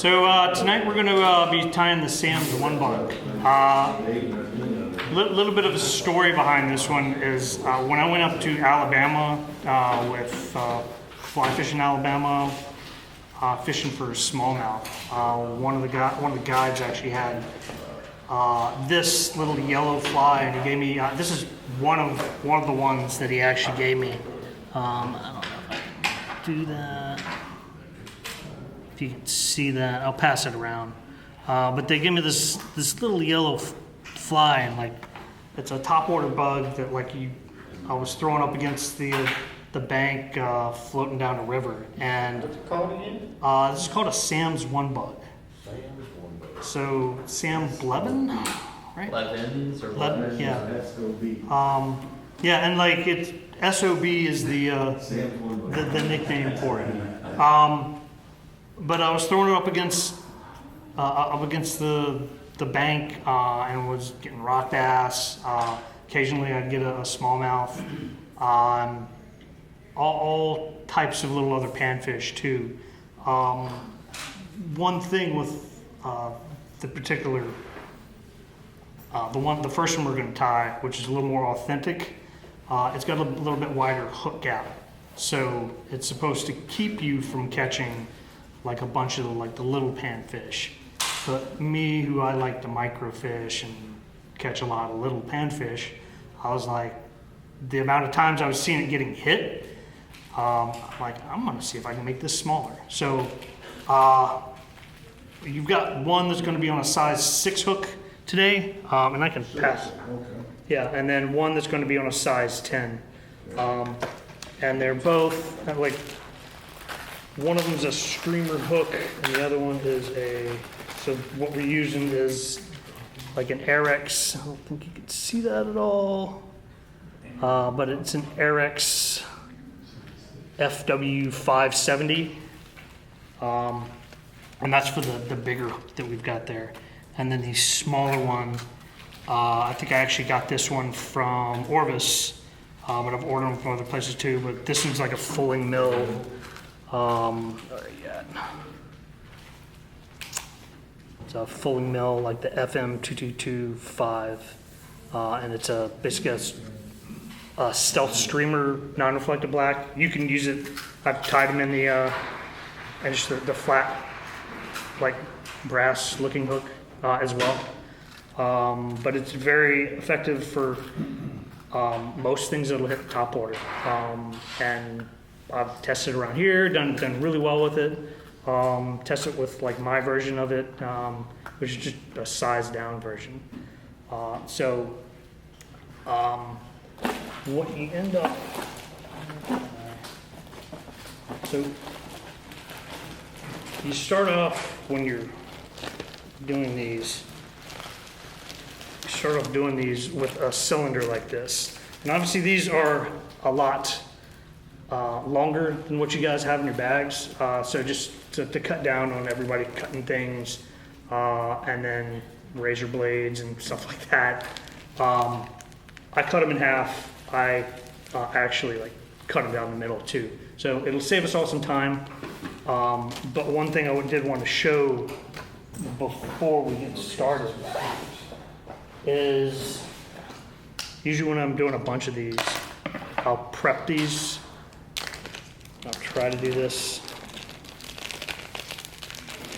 So tonight we're going to be tying the Sam's one bug. Little bit of a story behind this one is when I went up to Alabama with fly fishing Alabama, fishing for smallmouth. One of the guides actually had this little yellow fly, and he gave me. This is one of the ones that he actually gave me. I don't know if I can do that. If you can see that, I'll pass it around. But they gave me this little yellow fly, and like it's a topwater bug that I was throwing up against the bank, floating down a river. And what's it called again? This is called a Sam's one bug. Sam's one bug. So Sam Blevins, right? Blevins or Blevins? Yeah. SOB. Yeah, and like it's SOB is the nickname for it. But I was throwing it up against the bank and was getting rock bass. Occasionally I'd get a smallmouth. All types of little other panfish too. One thing with the particular, the first one we're going to tie, which is a little more authentic, it's got a little bit wider hook gap, so it's supposed to keep you from catching like a bunch of the little panfish. But me, who I like to microfish and catch a lot of little panfish, I was like, the amount of times I was seeing it getting hit, I'm gonna see if I can make this smaller. So you've got one that's gonna be on a size 6 hook today, and I can pass. Okay. Yeah, and then one that's gonna be on a size 10. And they're both, like, one of them's a streamer hook and the other one is so what we're using is like an RX, I don't think you can see that at all, but it's an RX FW 570, and that's for the bigger hook that we've got there. And then the smaller one, I think I actually got this one from Orvis, but I've ordered them from other places too, but this one's like a fulling mill. It's a fulling mill, like the FM 2225, and it's basically a stealth streamer, non-reflective black. You can use it. I've tied them in the flat, like brass looking hook as well. But it's very effective for most things that'll hit topwater. And I've tested around here, done really well with it. Tested with like my version of it, which is just a size down version. What you end up, so you start off when you're doing these. You start off doing these with a cylinder like this, and obviously these are a lot longer than what you guys have in your bags, so just to cut down on everybody cutting things, and then razor blades and stuff like that. I cut them in half. I actually cut them down the middle too, so it'll save us all some time. But one thing I did want to show before we get started is usually when I'm doing a bunch of these, I'll prep these. I'll try to do this,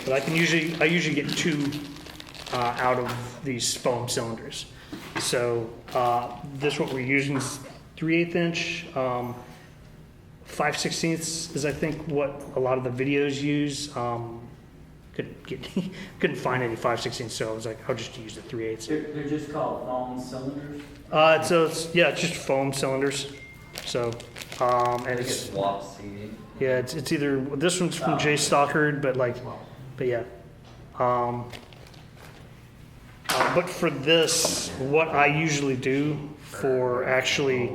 but I usually get 2 out of these foam cylinders. So this what we're using is 3/8 inch, 5/16 is I think what a lot of the videos use. Couldn't find any 5/16, so I was like, I'll just use the 3/8. They're just called foam cylinders? It's just foam cylinders. So, and it's seating. Yeah, it's either this one's from Jay Stockard, but yeah. But for this, what I usually do for actually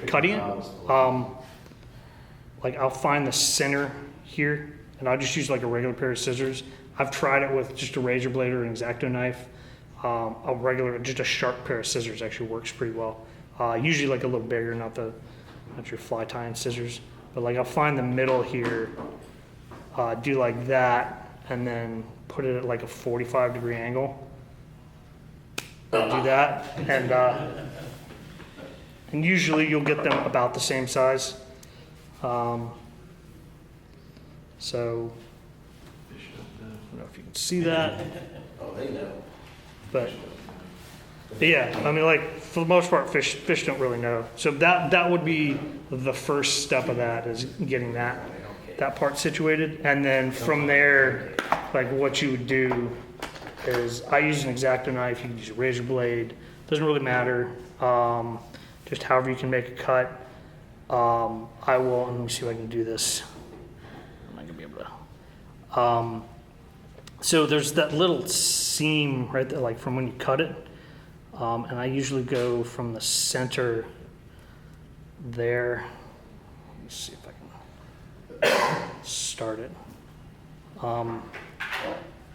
cutting it, I'll find the center here, and I'll just use like a regular pair of scissors. I've tried it with just a razor blade or an X-Acto knife. Just a sharp pair of scissors actually works pretty well. Usually like a little bigger, not your fly tying scissors, but I'll find the middle here, do like that, and then put it at like a 45-degree angle. I'll do that, and usually you'll get them about the same size. So I don't know if you can see that. Oh, they know. But yeah, I mean, like for the most part, fish don't really know. So that would be the first step of that, is getting that part situated, and then from there, like what you would do is I use an X-Acto knife. You can use a razor blade. Doesn't really matter. Just however you can make a cut. I will. Let me see if I can do this. I'm not gonna be able to. So there's that little seam right there, like from when you cut it, and I usually go from the center there. Let me see if I can start it.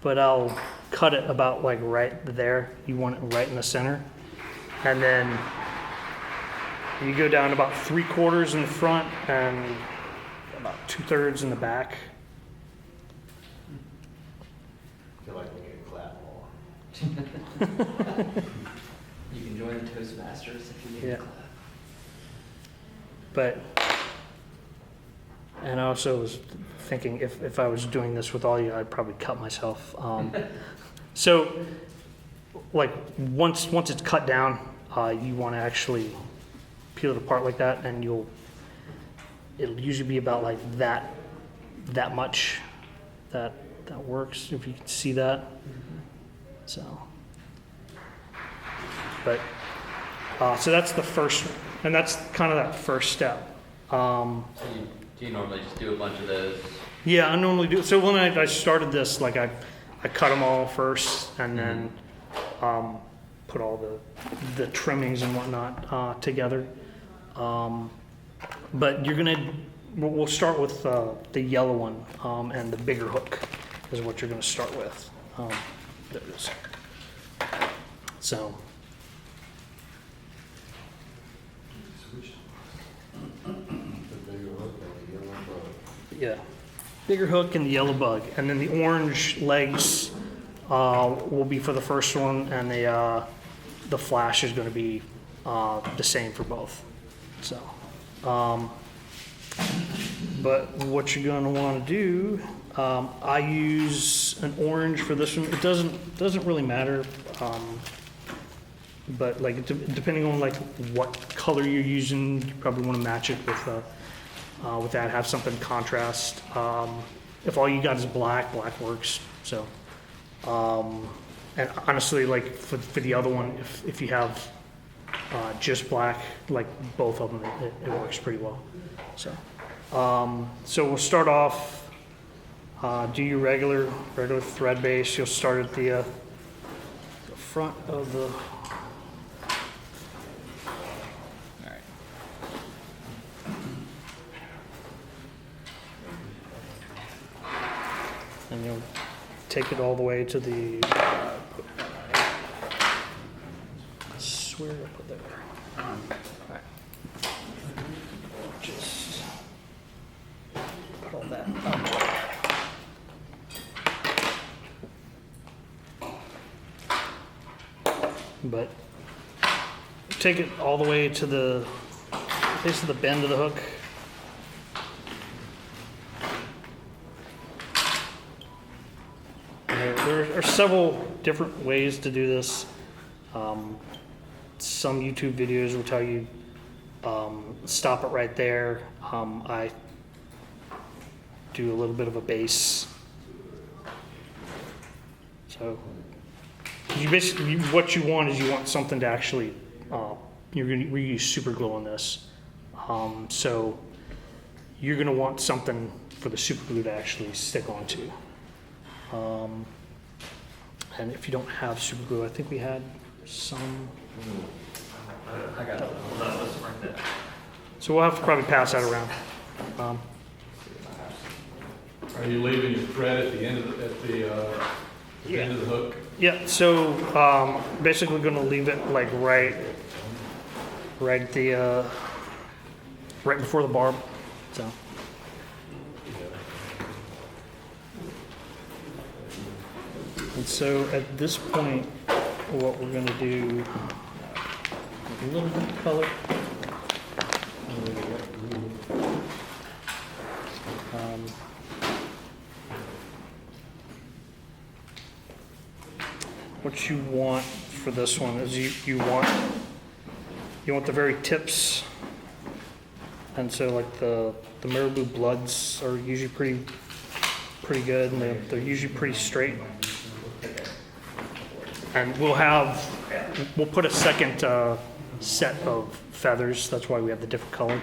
But I'll cut it about like right there. You want it right in the center, and then you go down about 3/4 in the front and about 2/3 in the back. I feel like we get a clap more. You can join the Toastmasters if you need Yeah. a clap. But, and I also was thinking if I was doing this with all you, I'd probably cut myself. So, like once it's cut down, you want to actually peel it apart like that, and it'll usually be about like that much. That works, if you can see that. So, but so that's the first, and that's kind of that first step. So do you normally just do a bunch of those? Yeah, I normally do. So when I started this, like I cut them all first, and then put all the trimmings and whatnot together. But we'll start with the yellow one, and the bigger hook is what you're gonna start with. There it is. So. Yeah, bigger hook and the yellow bug, and then the orange legs will be for the first one, and the flash is going to be the same for both. So, but what you're going to want to do, I use an orange for this one. It doesn't really matter, but like depending on like what color you're using, you probably want to match it with that, have something contrast. If all you got is black works. So, and honestly, like for the other one, if you have just black, like both of them, it works pretty well. So, so we'll start off. Do your regular thread base. You'll start at the front of the. And you'll take it all the way to the, I swear I put that there. All right. Just put all that up. But take it all the way to the base of the bend of the hook. There are several different ways to do this. Some YouTube videos will tell you stop it right there. I do a little bit of a base. So you basically, what you want is you want something to actually, we use super glue on this. So you're gonna want something for the super glue to actually stick onto. And if you don't have super glue, I think we had some. I got it. Right there. So we'll have to probably pass that around. Are you leaving your thread at the end of the end of the hook? Yeah. So basically, going to leave it like right before the barb. So. And so at this point, what we're gonna do, a little bit of color. Um, What you want for this one is you want the very tips, and so like the marabou bloods are usually pretty good, and they're usually pretty straight. And we'll put a second set of feathers. That's why we have the different color.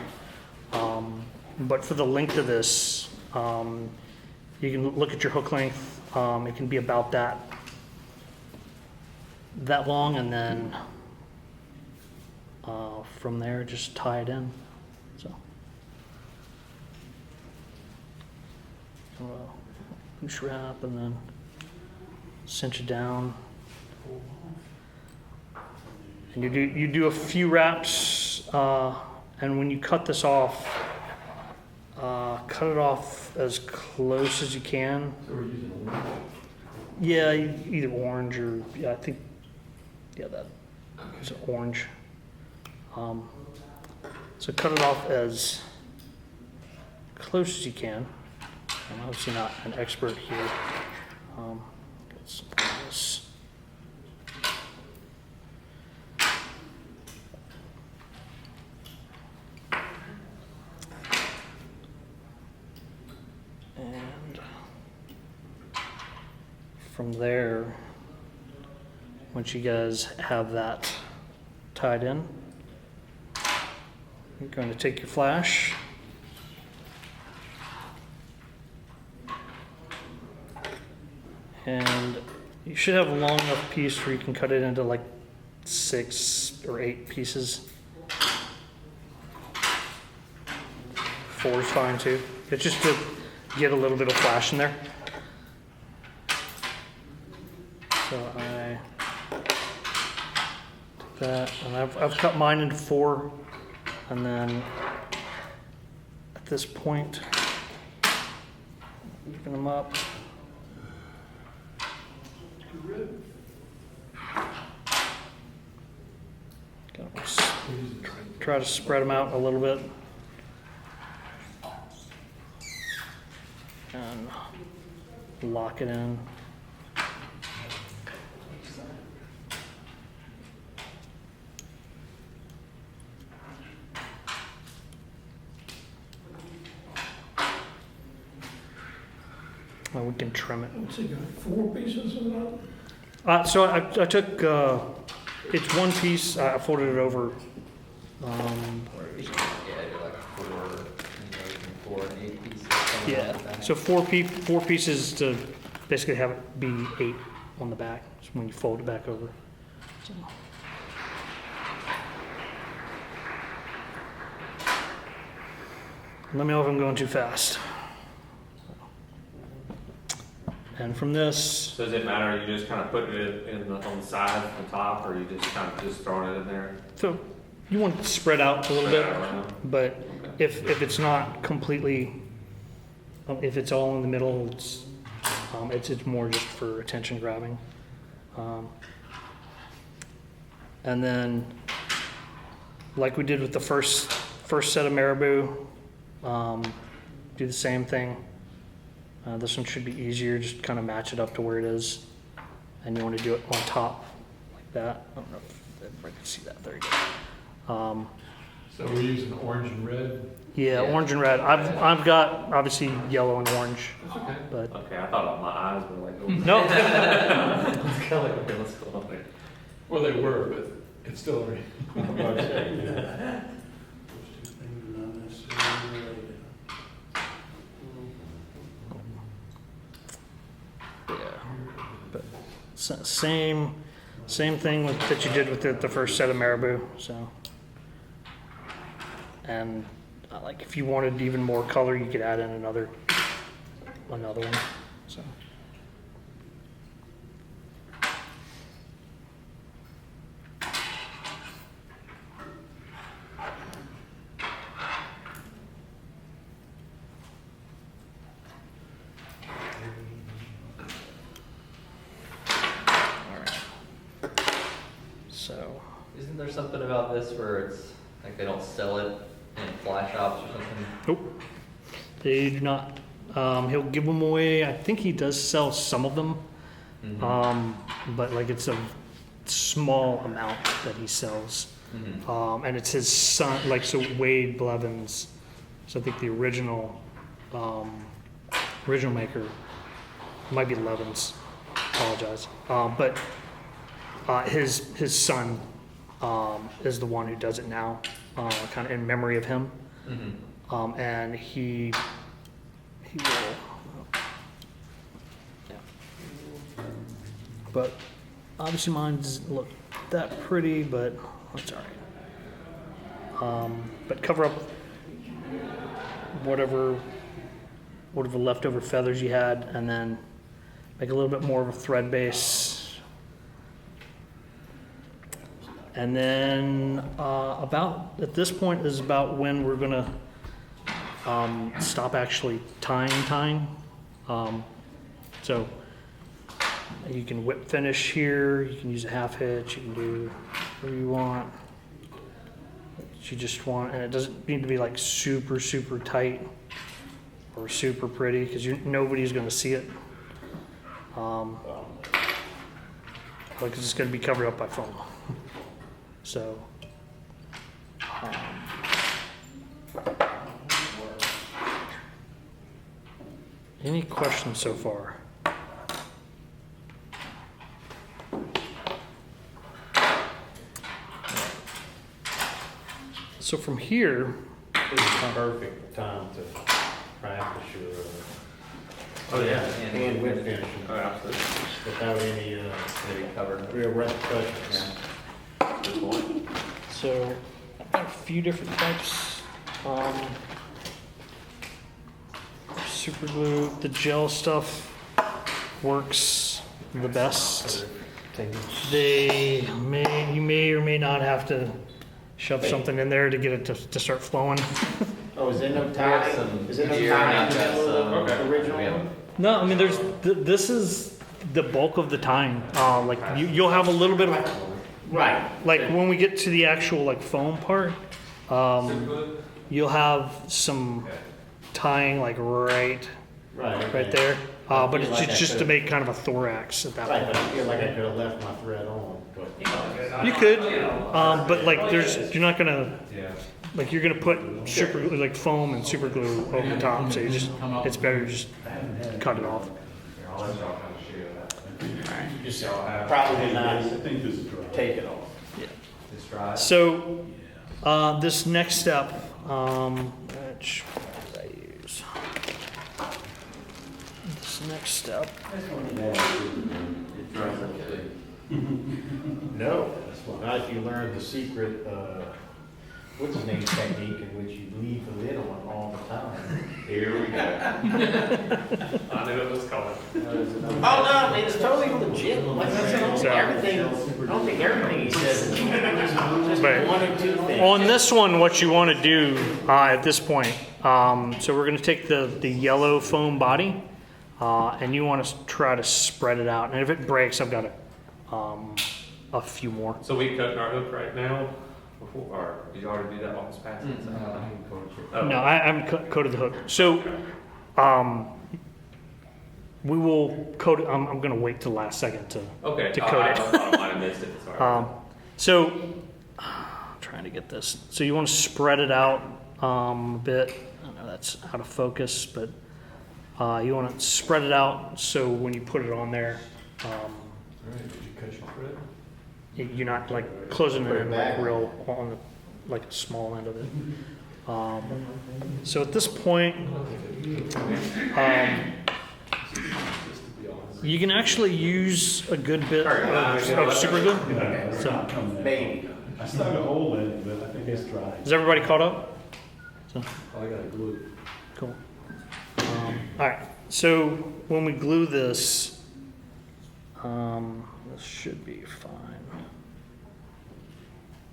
But for the length of this, you can look at your hook length. It can be about that long, and then from there just tie it in. So push wrap and then cinch it down. And you do a few wraps, and when you cut this off, cut it off as close as you can. So we're using orange? Yeah, either orange or I think that is orange. So cut it off as close as you can. I'm obviously not an expert here. Get some of this. And from there, once you guys have that tied in, you're going to take your flash and you should have a long enough piece where you can cut it into like 6 or 8 pieces. 4 is fine too. It's just to get a little bit of flash in there. So I took that, and I've cut mine into 4, and then at this point, even them up. Try to spread them out a little bit. And lock it in. Well, we can trim it. So you got 4 pieces of that? So I took, it's one piece, I folded it over. Yeah, you're like 4 and 8 pieces. something Yeah, like that. so 4 pieces to basically have it be 8 on the back, so when you fold it back over. So. Let me know if I'm going too fast. And from this, So does it matter, you just kind of put it on the side, on top, or you just kind of just throwing it in there? so you want it to spread out a little Spread bit, out around? but if it's not completely, if it's all in the middle, it's more just for attention grabbing. And then, like we did with the first set of marabou, do the same thing. This one should be easier, just kind of match it up to where it is. And you want to do it on top like that. I don't know if everybody can see that. There you go. So we're using orange and red? Yeah, Yeah. orange and red. I've got obviously yellow and orange, That's okay. but Okay, I thought my eyes were like, oh. no. It's kind of like, okay, let's go on there. Well, they were, but it's still a But same thing that you did with the first set of marabou. So, and like if you wanted even more color, you could add in another one. So. Isn't there something about this where it's like they don't sell it in fly shops or something? Nope. They do not. He'll give them away. I think he does sell some of them. But like it's a small amount that he sells. And it's his son, like, so Wade Blevins, so I think the original maker, might be Levins, apologize. But his son is the one who does it now, kind of in memory of him. And he will, yeah. But obviously mine doesn't look that pretty, but that's all right. But cover up whatever leftover feathers you had, and then make a little bit more of a thread base. And then about at this point is about when we're gonna stop actually tying. So you can whip finish here. You can use a half hitch. You can do whatever you want. You just want, and it doesn't need to be like super tight or super pretty, because nobody's going to see it. Like it's just going to be covered up by foam. So. Any questions so far? So from here, This is the perfect time to practice your, Oh, yeah. hand whip finishing Oh, absolutely. without any, Maybe covered. real repercussions. Good point. so I've got a few different types. Super glue, the gel stuff works the best. You may or may not have to shove something in there to get it to start flowing. Oh, is there no We have tie? some Is there no here, tie and in the I've got middle of some. the Okay. original We have- one? No, I mean this is the bulk of the tying. Like you'll have a little bit of, Right. like when we get to the actual like foam part, you'll have some tying like right there. But it's just to make kind of a thorax at that Right, point. but I feel like I could have left my thread on, but. You could, but like you're not gonna, like you're gonna put super glue, like foam and super glue over the top, so it's better to just cut it off. Just probably not take it off. It's dry. So, this next step, which did I use? This next step, No, not if you learn the secret, what's his name technique in which you leave the lid on all the time. Here we go. I knew it was coming. Oh, no, it's totally legit. Like I said, I don't think everything he says is just Right. one or two things. on this one, what you want to do at this point, so we're going to take the yellow foam body, and you want to try to spread it out. And if it breaks, I've got a few more. So we cutting our hook right now? Before, or did you already do that while it's passing? Oh. No, I haven't coated the hook. So, we will coat it. I'm going to wait till the last second to Okay. coat it. I might have missed it, sorry. So, trying to get this. So you want to spread it out a bit. I know that's out of focus, but you want to spread it out so when you put it on there, you're not like closing it in like real on the like small end of it. So at this point, you can actually use a good bit of super glue. So, Maybe. I stuck a hole in it, but I think it's dry. is everybody caught up? So, I got glue. cool. All right. So when we glue this, this should be fine.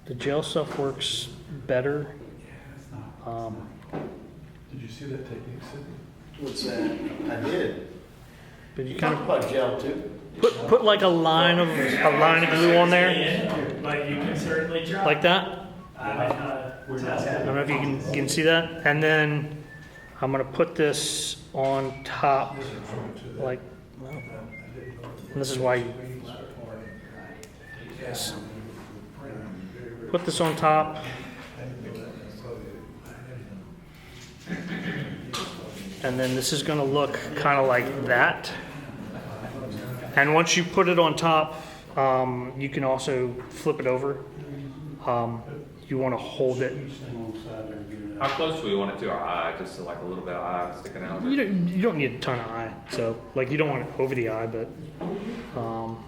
The gel stuff works better. Did you see that technique, Sidney? What's that? I did. But you You kind talked of about gel too. put like a line of glue on there, But you can certainly try. like that. I don't know if you can see that. And then I'm gonna put this on top, like, and this is why you put this on top. And then this is gonna look kind of like that. And once you put it on top, you can also flip it over. You want to hold it. How close do we want it to our eye? Just like a little bit of eye sticking out? You don't need a ton of eye, so like you don't want it over the eye, but Oh,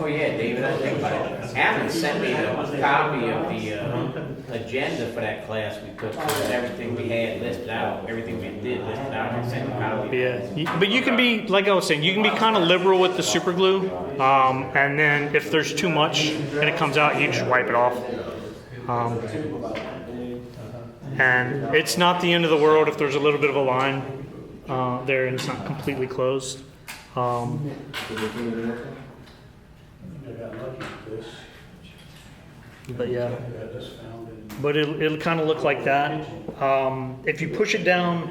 yeah, David, I think about it. Alan sent me the copy of the agenda for that class we took, with everything we had listed out, everything we did listed out, I sent a copy. yeah. But you can be, like I was saying, you can be kind of liberal with the super glue, and then if there's too much and it comes out, you just wipe it off. And it's not the end of the world if there's a little bit of a line there and it's not completely closed. But yeah, but it'll kind of look like that. If you push it down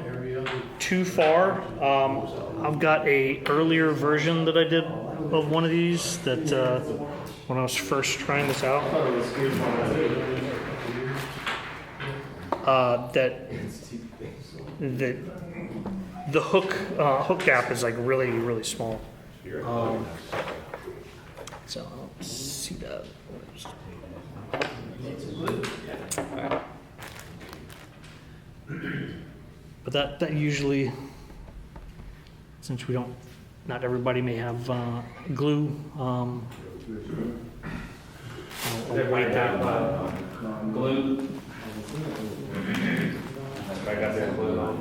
too far, I've got a earlier version that I did of one of these that when I was first trying this out. That the hook gap is like really small. So I don't see that. But that usually, since we don't, not everybody may have glue. I'll wait there. Glue. I got that glue on.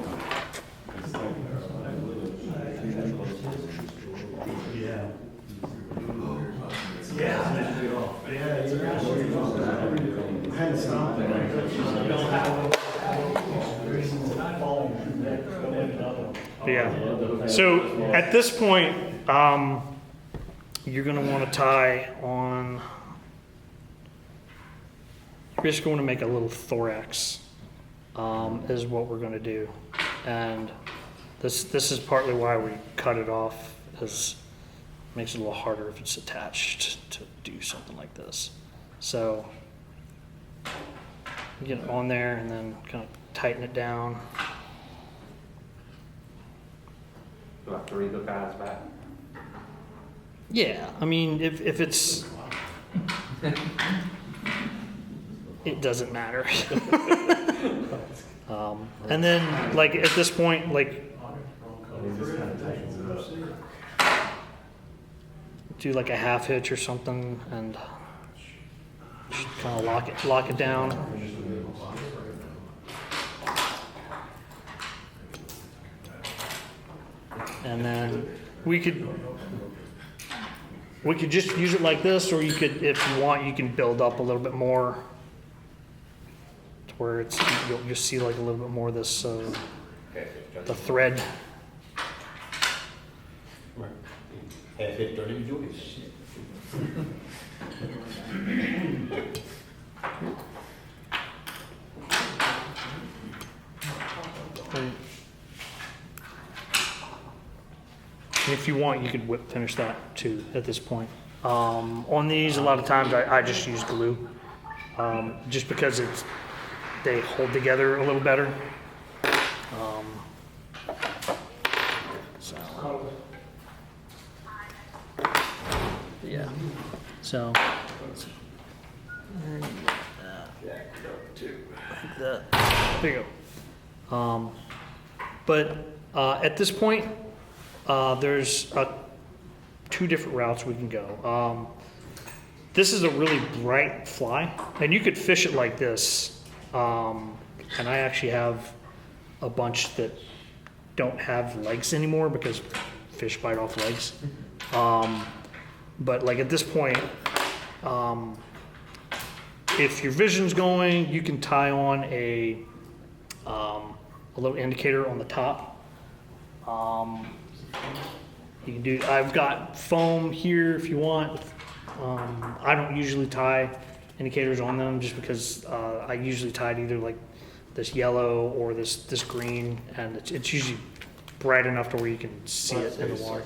Yeah. So at this point, you're going to want to tie on. You're just going to make a little thorax. Is what we're going to do, and this is partly why we cut it off, is it makes it a little harder if it's attached to do something like this. So get it on there and then kind of tighten it down. Do I have to read the guys back? Yeah, I mean if it's it doesn't matter. And then like at this point, like do like a half hitch or something and just kind of lock it down. And then we could just use it like this, or you could, if you want, you can build up a little bit more to where it's, you'll just see like a little bit more of this, the thread. And if you want, you could whip finish that too at this point. On these, a lot of times I just use glue, just because they hold together a little better. Yeah. So. Like that. There you go. But at this point, there's two different routes we can go. This is a really bright fly, and you could fish it like this. And I actually have a bunch that don't have legs anymore because fish bite off legs. But like at this point, if your vision's going, you can tie on a little indicator on the top. You can do. I've got foam here if you want. I don't usually tie indicators on them just because I usually tie it either like this yellow or this green, and it's usually bright enough to where you can see it in the water.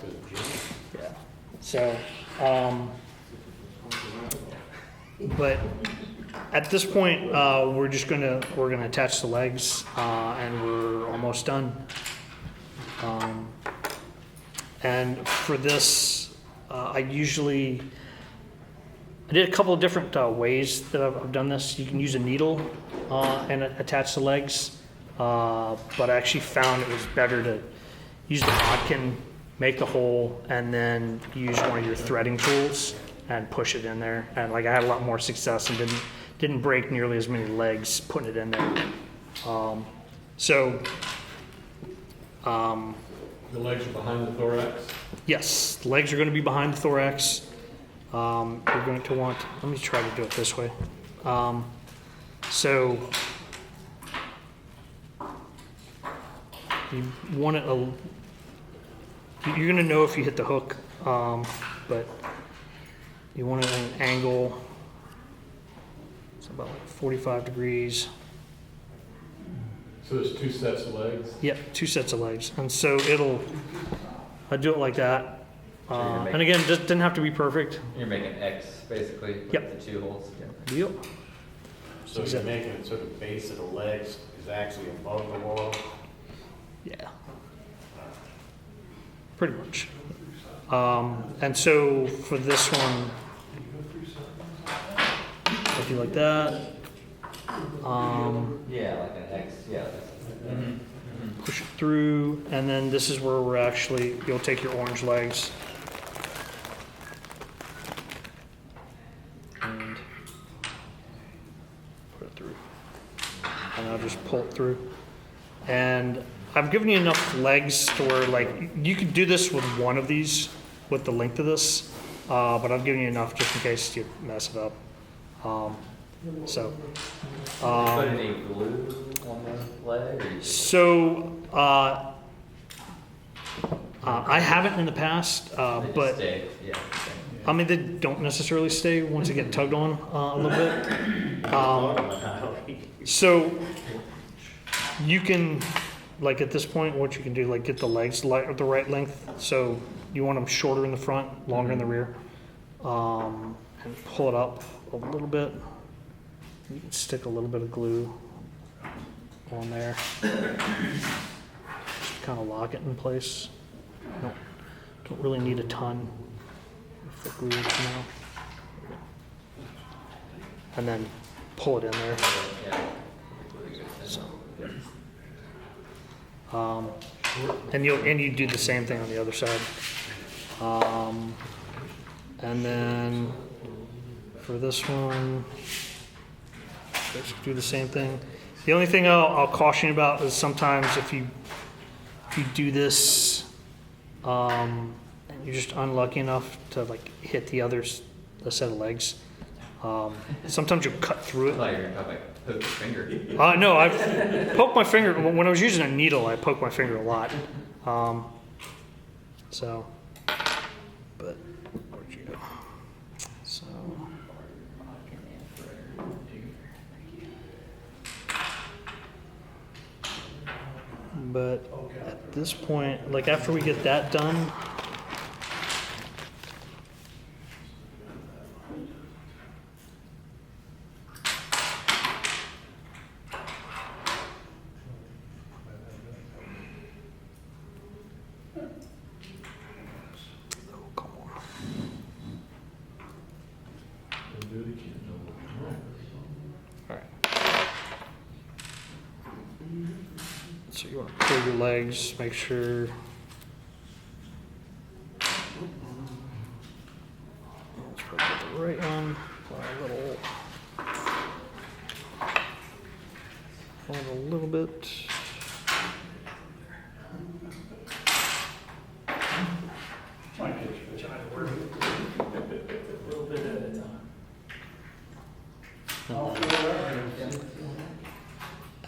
Yeah. So, but at this point, we're gonna attach the legs, and we're almost done. And for this, I did a couple of different ways that I've done this. You can use a needle and attach the legs, but I actually found it was better to use the bodkin, make the hole, and then use one of your threading tools and push it in there. And like I had a lot more success and didn't break nearly as many legs putting it in there. The legs are behind the thorax. Yes, the legs are going to be behind the thorax. You're going to want, let me try to do it this way. So you want it, you're going to know if you hit the hook, but you want it at an angle, it's about like 45 degrees. So there's 2 sets of legs. Yep, 2 sets of legs. And so I do it like that. So you're making- And again, it didn't have to be perfect. You're making X basically with Yep. the 2 holes. Yep. So you're making it so the base of the legs is actually above the water? Yeah. Pretty much. And so for this one, I do like that. Yeah, like an X. Yeah. Push it through, and then this is where you'll take your orange legs and put it through. And I'll just pull it through. And I've given you enough legs to where like you could do this with one of these with the length of this, but I've given you enough just in case you mess it up. So. Put any glue on the leg? Or you just... So, I haven't in the past, they just but stay. Yeah. I mean, they don't necessarily stay once they get tugged on a little bit. So, you can, like at this point, what you can do, like get the legs the right length. So, you want them shorter in the front, longer in the rear, and pull it up a little bit. You can stick a little bit of glue on there. Just kind of lock it in place. Don't really need a ton of the glue, and then pull it in there. Yeah. So, and you do the same thing on the other side. And then for this one, just do the same thing. The only thing I'll caution you about is sometimes if you do this, and you're just unlucky enough to like hit the set of legs. Sometimes you'll cut through I it. thought you were going to poke your finger. No, I've poked my finger when I was using a needle. I poked my finger a lot. So, but where'd you go? So. But at this point, like after we get that done, oh, come on. All right. So you want to pull your legs, make sure. Let's probably get the right one. Pull it a little bit.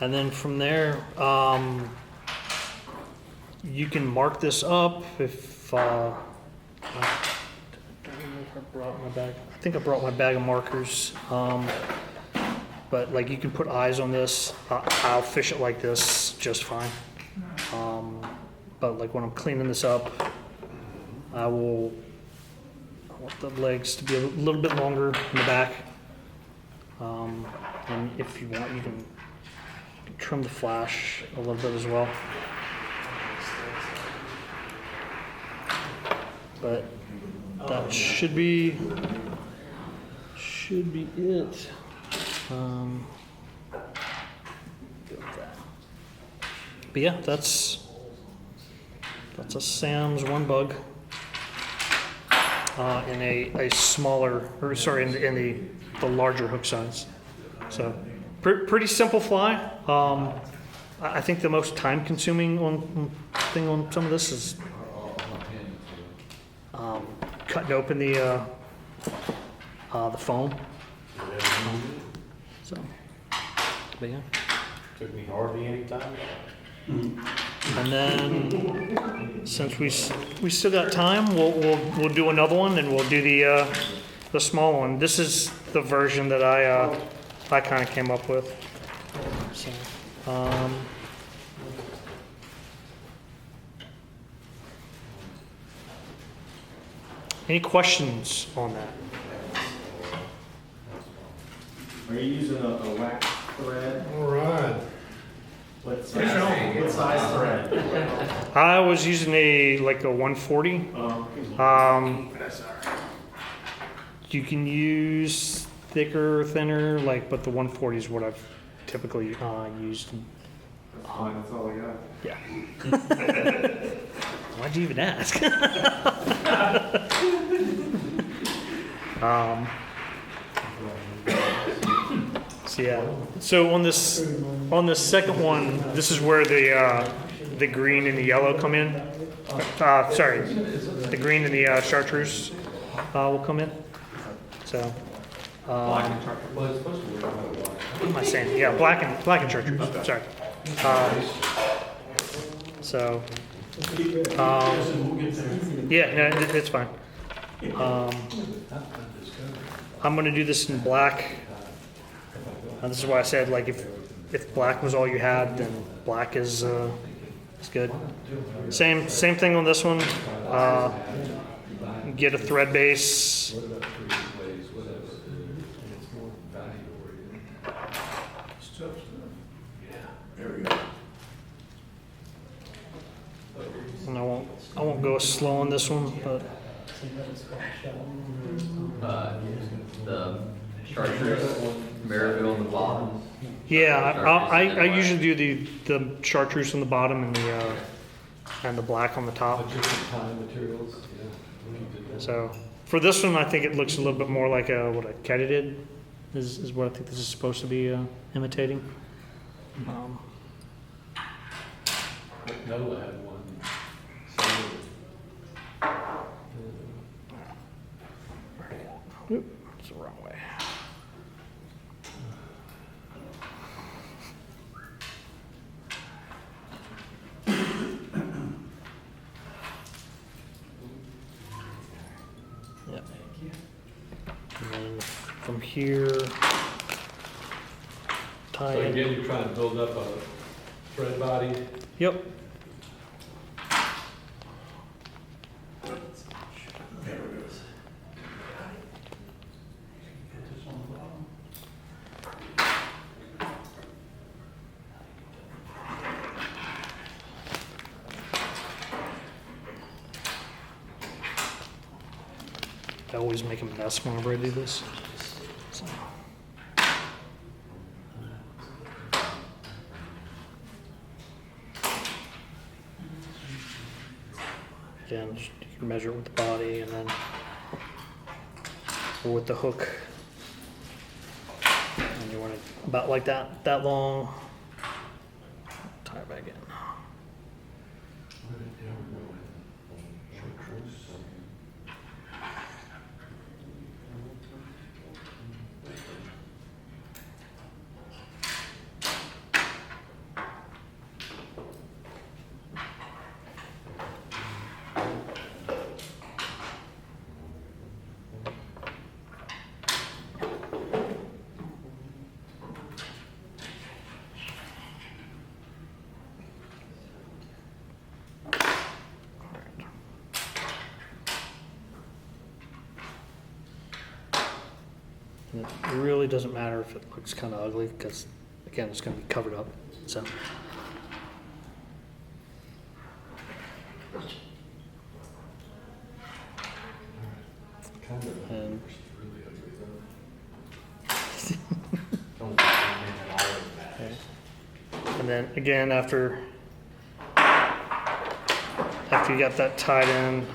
And then from there, you can mark this up if I brought my bag. I think I brought my bag of markers. But like you can put eyes on this. I'll fish it like this just fine. But like when I'm cleaning this up, I want the legs to be a little bit longer in the back. And if you want, you can trim the flash a little bit as well. But that should be it. Go with that. But yeah, that's a Sam's one bug in a smaller, or sorry, in the larger hook size. So pretty simple fly. I think the most time consuming thing on some of this is cutting open the foam. So, but yeah. Took me hardly any time. And then, since we still got time, we'll do another one, and we'll do the small one. This is the version that I kind of came up with. So, any questions on that? Are you using a wax thread? All right. What size thread? I was using a 140. You can use thicker or thinner, but the 140 is what I've typically used. That's fine, that's all I got. Yeah. Why'd you even ask? So yeah. So on this second one, this is where the green and the yellow come in. Sorry, the green and the chartreuse will come in. So. What am I saying? Yeah, black and chartreuse. Sorry. Yeah, no, it's fine. I'm going to do this in black. This is why I said, if black was all you had, then black is good. Same thing on this one. Get a thread base. And I won't go slow on this one, but The chartreuse marabou on the bottom. yeah, I usually do the chartreuse on the bottom and the black on the top. materials, So for this one, I think it looks a little bit more like what a katydid is what I think this is supposed to be imitating. Noah had one. Oop, it's the wrong way. Yep. And then from here, tie So it. again, you're trying to build up a thread body. Yep. I always make a mess whenever I do this. So. Again, you can measure it with the body and then or with the hook. And you want it about like that long. Tie it back in. it really doesn't matter if it looks kind of ugly, because again, it's going to be covered up, so. Kind of. And Really ugly Don't put them in all of that. okay. And then again, after you got that tied in,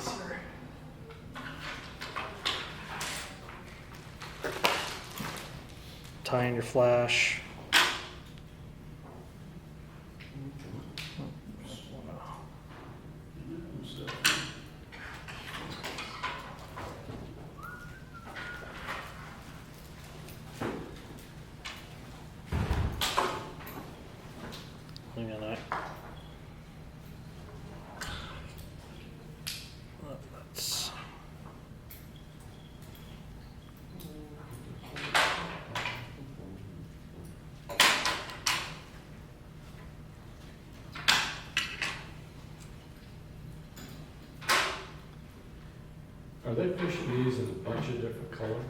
tie in your flash. Hang on, that's Are they fishing these in a bunch of different colors?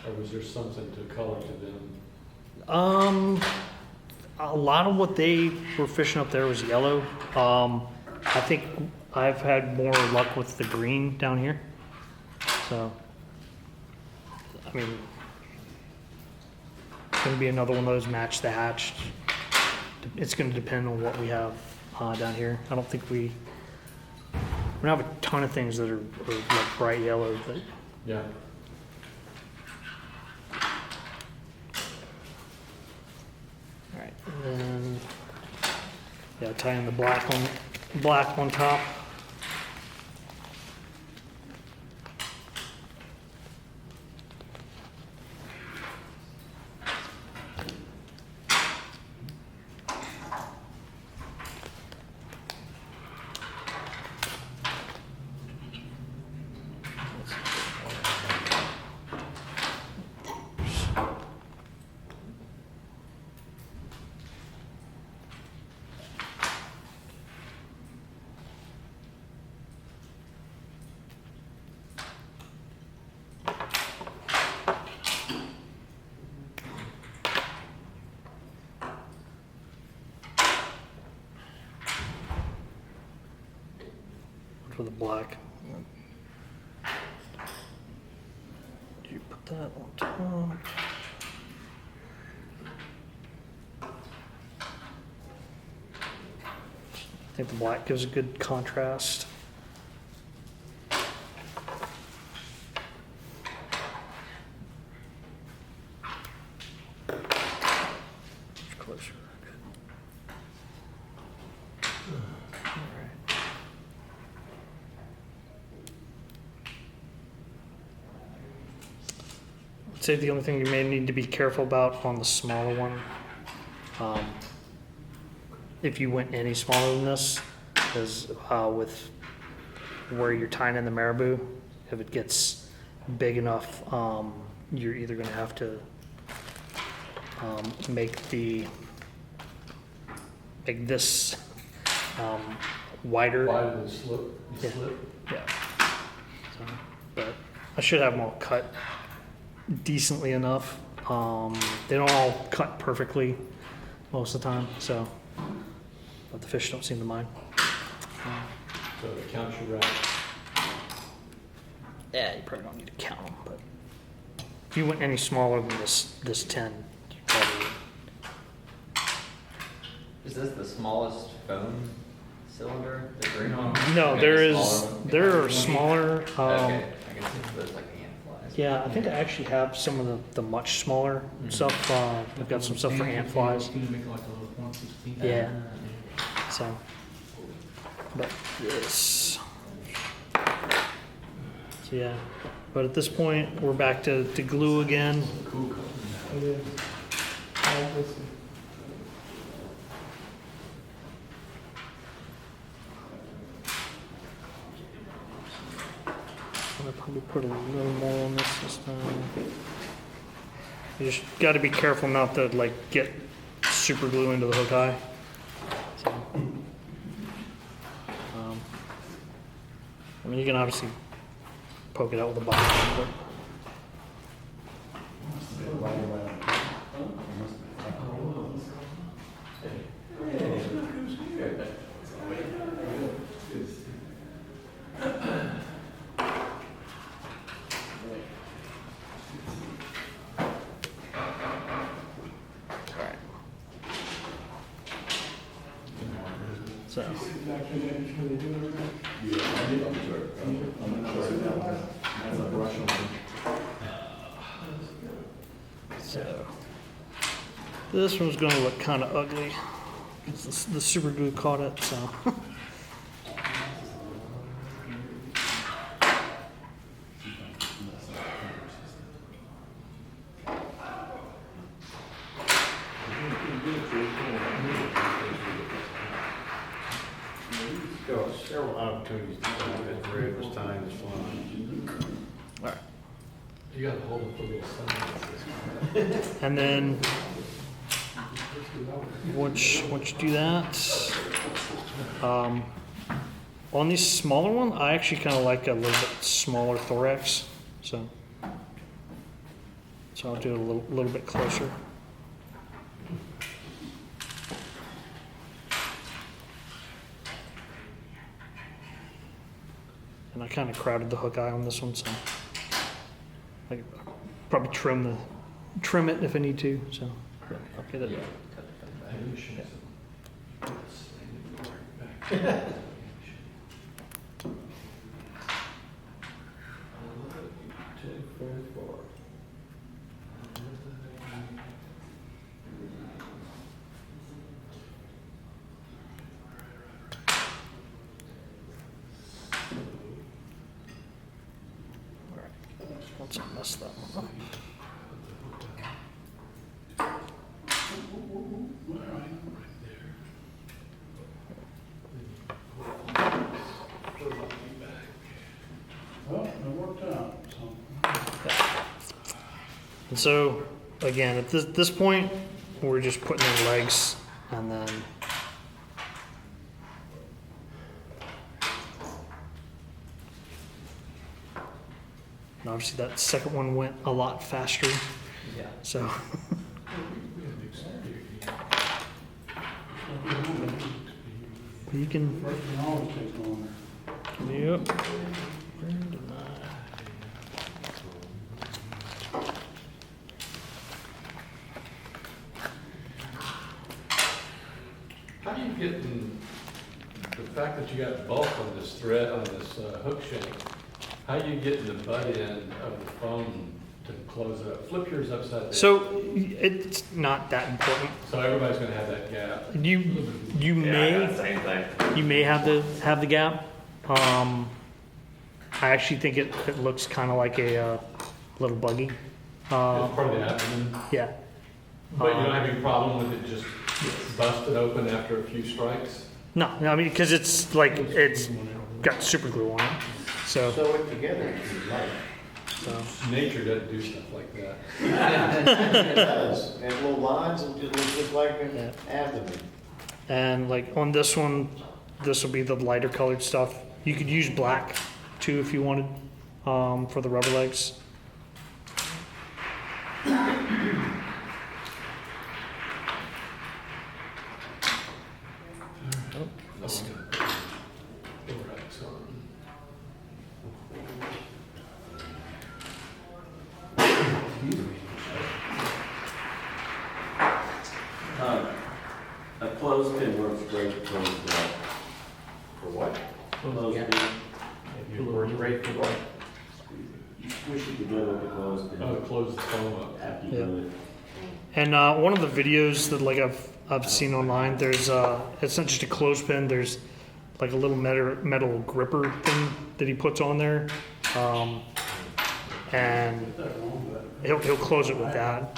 Or was there something to color to them? a lot of what they were fishing up there was yellow. I think I've had more luck with the green down here. So, I mean, it's gonna be another one of those match the hatch. It's gonna depend on what we have down here. I don't think we don't have a ton of things that are like bright yellow, but Yeah. all right. And then, yeah, tie in the black one top. For the black. You put that on top. I think the black gives a good contrast. Closer. All right. I'd say the only thing you may need to be careful about on the smaller one, if you went any smaller than this, is with where you're tying in the marabou, if it gets big enough, you're either going to have to make this wider. Why did it slip? Yeah. Slip? Yeah. So, but I should have them all cut decently enough. They don't all cut perfectly most of the time, so but the fish don't seem to mind. So it counts your racks. Yeah, you probably don't need to count them, but if you went any smaller than this 10, you probably would. Is this the smallest foam cylinder, the green one? No, Maybe there a is smaller one? there are smaller. Okay, I can see those like ant flies. Yeah, I think I actually have some of the much smaller stuff. We've got some stuff for ant flies. Yeah. So, but this. So yeah, but at this point we're back to glue again. I'll probably put a little more on this time. You just got to be careful not to like get super glue into the hook eye. So, I mean, you can obviously poke it out with a bottom, but That's a brush on. So this one's going to look kind of ugly. 'Cause the super glue caught it, so. There were several opportunities to do that, Red was tying his flying. All right. You gotta hold up the little sign. And then once you do that, on these smaller one, I actually kind of like a little bit smaller thorax, so I'll do it a little bit closer. And I kind of crowded the hook eye on this one, so I could probably trim it if I need to. So I'll get it. Once I mess that one up. Well, it worked out, so. And so, again, at this point, we're just putting in legs, and then and obviously that second one went a lot faster. Yeah. So you can. Always takes longer. Yep. How do you get the fact that you got bulk on this thread, on this hook shank, how do you get the butt end of the foam to close it up? Flip yours upside down. So it's not that important. So everybody's gonna have that gap. You Yeah, I got the same thing. you may have the gap. I actually think it looks kind of like a little buggy. It's part of the abdomen, Yeah. but you don't have any problem with it just busted open after a few strikes? No, I mean, because it's like, it's got super glue on it. So, Sew it together if you like. Nature doesn't do stuff like that. It does, and little lines, and it looks just like an Yeah. abdomen. and like on this one, this will be the lighter colored stuff. You could use black too if you wanted, for the rubber legs. A clothespin works great for clothespin. For what? Clothespin. You were great for what? Squish it together with the clothespin. Oh, to close the foam up. After you do it. And one of the videos that like I've seen online, there's it's not just a clothespin. There's like a little metal gripper thing that he puts on there, and he'll close it with that.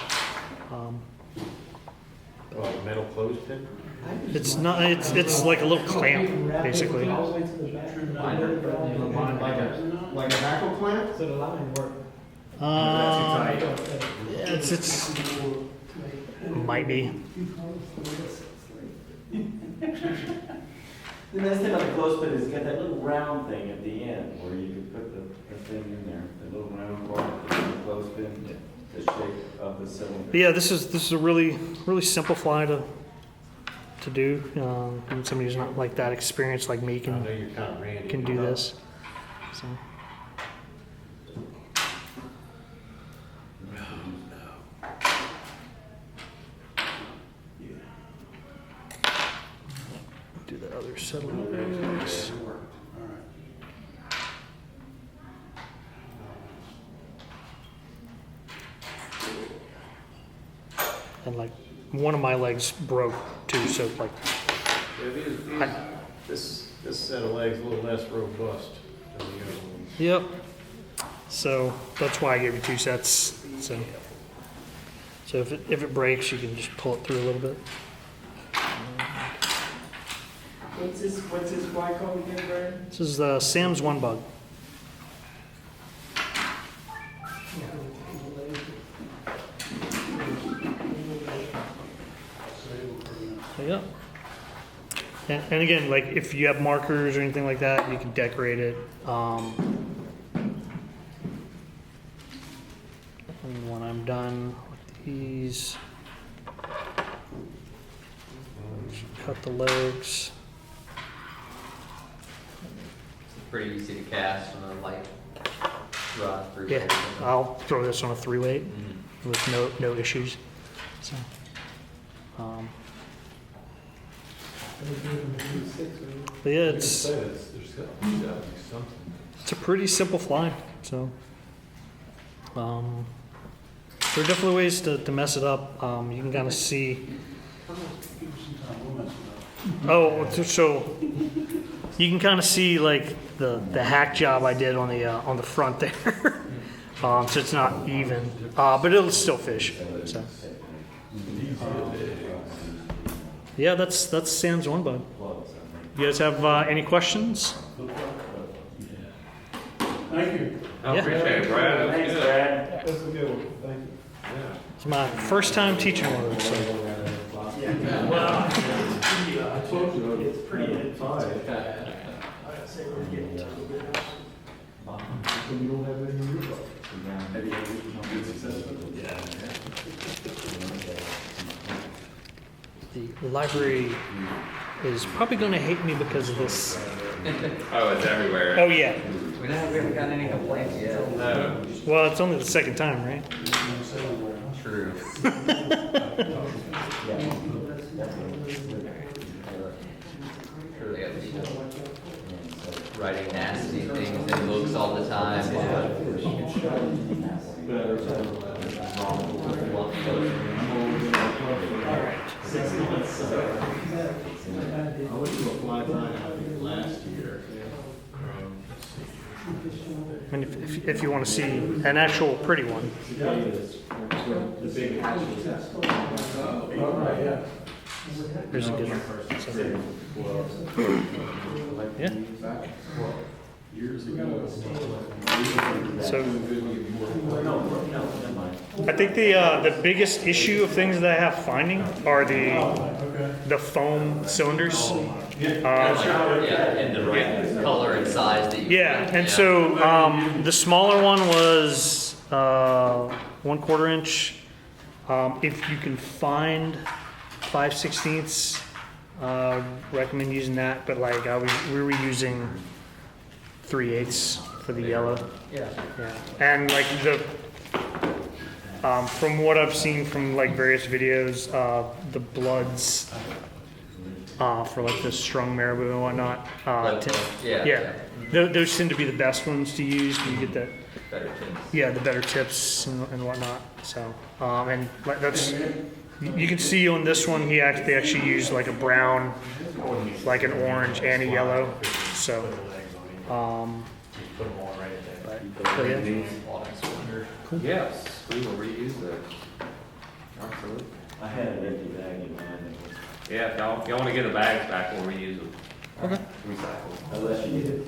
Like metal clothespin? It's not. It's like a little clamp, basically. Like a mackerel clamp? So the line work. It's might be. The nice thing about the clothespin is it's got that little round thing at the end where you can put the thing in there, the little round part, the clothespin, the shape of the cylinder. But yeah, this is a really simple fly to do. Even somebody who's not like that experienced like me I know can you're kind of randy. do this. So. Do the other settling. legs. And like one of my legs broke too, so like This set of legs is a little less robust than the other ones. yep. So that's why I gave you 2 sets. So if it breaks, you can just pull it through a little bit. What's this fly called again, Brad? This is Sam's One Bug. So, yeah. And again, like if you have markers or anything like that, you can decorate it. And when I'm done with these, cut the legs. Pretty easy to cast on a light rod. Yeah, I'll throw this on a 3-weight with no issues. So, but yeah, it's There's got to be something. a pretty simple fly. So, there are definitely ways to mess it up. You can kind of see. Oh, so you can kind of see like the hack job I did on the front there. So it's not even, but it'll still fish. So yeah, that's Sam's One Bug. You guys have any questions? Thank you. I appreciate it, Brad. That was Thanks, good. Brad. That's a good one, thank you. Yeah. It's my first time teaching one of those. So. Well, I told you, it's pretty advanced. I'd say we're getting to a bit. So you don't have any new bugs? Have you been successful? Yeah. The library is probably going to hate me because of this. Oh, it's everywhere. Oh yeah. We haven't got any complaints yet. No. Well, it's only the second time, right? True. Sure they got people writing nasty things in books all the time. I went to a fly tying, I think, last year. I mean, if you want to see an actual pretty one. The big house. There's a good one. So, yeah. Years ago. So I think the biggest issue of things that I have finding are the foam cylinders. Yeah, and the right color and size that you. Yeah, and so the smaller one was 1/4 inch. If you can find 5/16, recommend using that. But like we were using 3/8 for the yellow. Yeah. Yeah, and like from what I've seen from like various videos, the bloods for like the strung marabou and whatnot. Yeah. Those tend to be the best ones to use. You get that. Better tips. Yeah, the better tips and whatnot. So, and like that's, you can see on this one, they actually used like a brown, like an orange and a yellow. So, Put them all right there. but yeah. Yes, we will reuse those. Absolutely. I had an empty bag in mine. Yeah, if y'all want to get the bags back, we'll reuse them. Okay. Recycle. Unless you need it.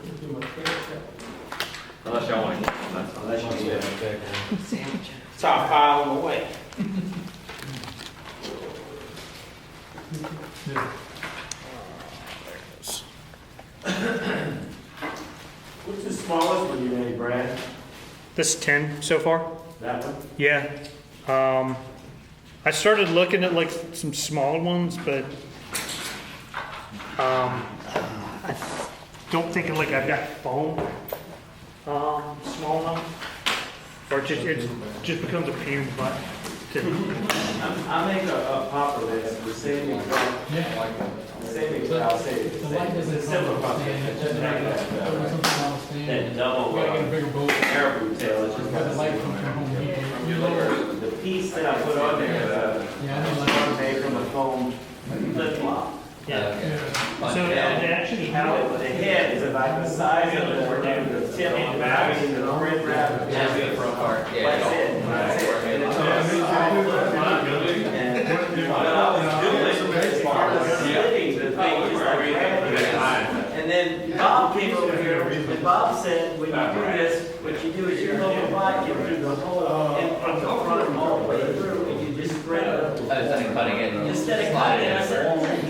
Unless y'all want to keep them, that's fine. Unless you need it. So I'll file them away. What's the smallest one you made, Brad? This 10 so far. That one? Yeah. I started looking at like some smaller ones, but I don't think like I've got foam small enough, or it just becomes a pain in the butt I make a popper that's the same exact, same exact, I'll say, it's a similar popper. It doesn't have that double marabou tail, it's just got the same. The piece that I put on there is made from a foam flip flop. Yeah. Punch So it out. they actually The have head is about the size of the tip and back and the red wrap. That's the front part, yeah. That's it, that's it. And it's on a small flip flop. And what I was doing is part of slitting the thing, just like that. And then Bob came over here, and Bob said, when you do this, what you do is you lower back, you do the whole, and from the front all the way through, and you just spread it. Instead of cutting it. Instead of cutting it, I said,